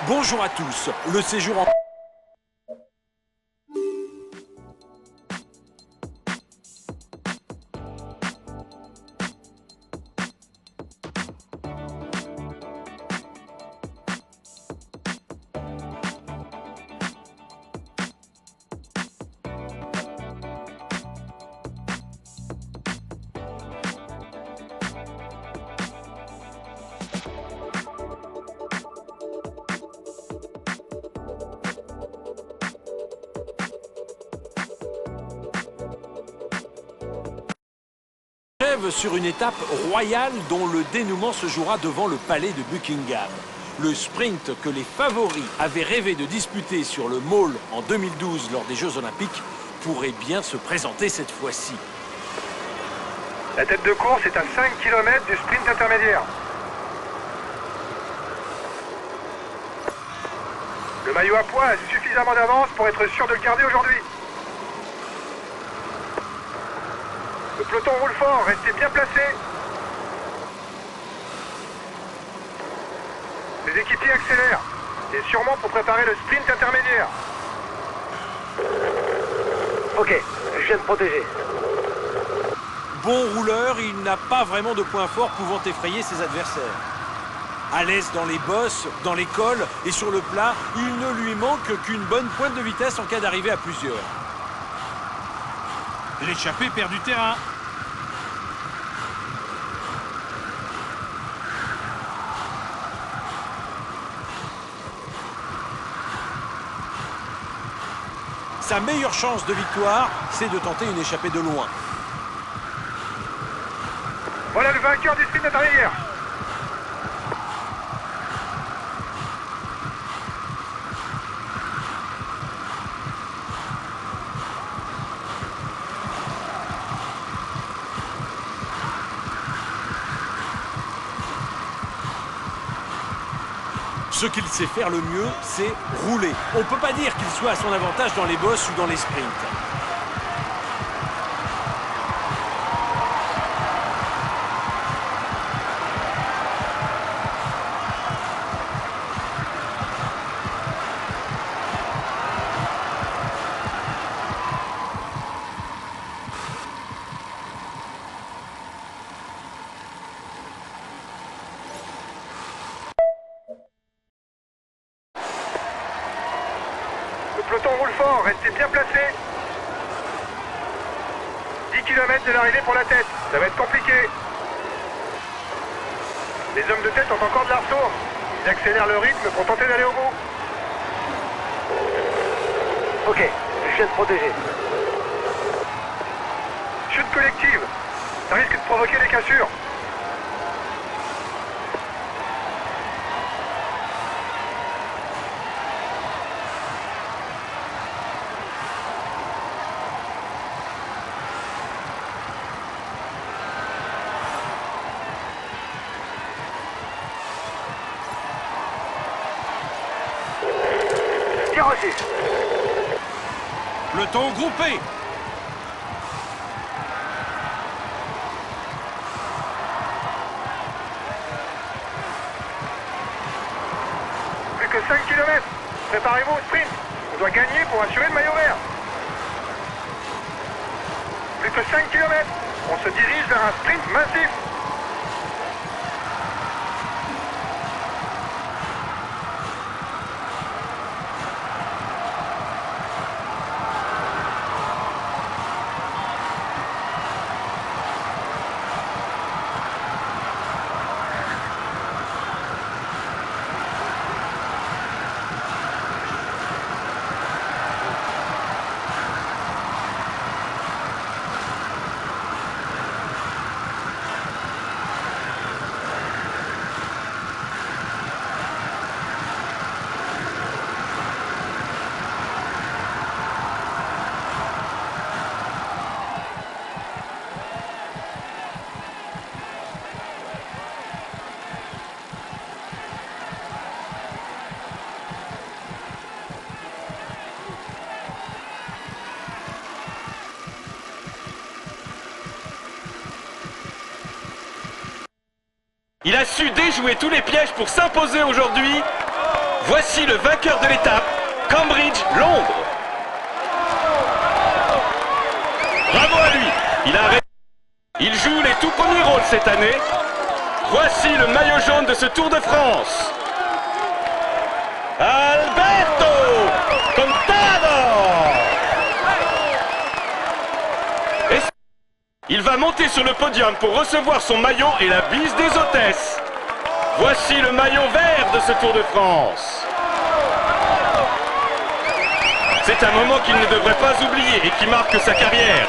Bonjour à tous. Le séjour en... sur une étape royale dont le dénouement se jouera devant le palais de Buckingham. Le sprint que les favoris avaient rêvé de disputer sur le Mall en 2012 lors des Jeux Olympiques pourrait bien se présenter cette fois-ci. La tête de course est à 5 km du sprint intermédiaire. Le maillot à pois a suffisamment d'avance pour être sûr de le garder aujourd'hui. Le peloton roule fort, restez bien placés. Les équipiers accélèrent. C'est sûrement pour préparer le sprint intermédiaire. Ok, je viens de protéger. Bon rouleur, il n'a pas vraiment de points forts pouvant effrayer ses adversaires. À l'aise dans les bosses, dans les cols et sur le plat, il ne lui manque qu'une bonne pointe de vitesse en cas d'arrivée à plusieurs. L'échappée perd du terrain. Sa meilleure chance de victoire, c'est de tenter une échappée de loin. Voilà le vainqueur du sprint intermédiaire. Ce qu'il sait faire le mieux, c'est rouler. On ne peut pas dire qu'il soit à son avantage dans les bosses ou dans les sprints. Le peloton roule fort, restez bien placés. 10 km de l'arrivée pour la tête, ça va être compliqué. Les hommes de tête ont encore de la ressource. Ils accélèrent le rythme pour tenter d'aller au bout. Ok, je viens de protéger. Chute collective, ça risque de provoquer des cassures. Tir reçu. Peloton groupé. Plus que 5 km. Préparez-vous au sprint. On doit gagner pour assurer le maillot vert. Plus que 5 km. On se dirige vers un sprint massif. Il a su déjouer tous les pièges pour s'imposer aujourd'hui. Voici le vainqueur de l'étape, Cambridge, Londres. Bravo à lui. Il joue les tout premiers rôles cette année. Voici le maillot jaune de ce Tour de France. Alberto Contador. Et il va monter sur le podium pour recevoir son maillot et la bise des hôtesses. Voici le maillot vert de ce Tour de France. C'est un moment qu'il ne devrait pas oublier et qui marque sa carrière.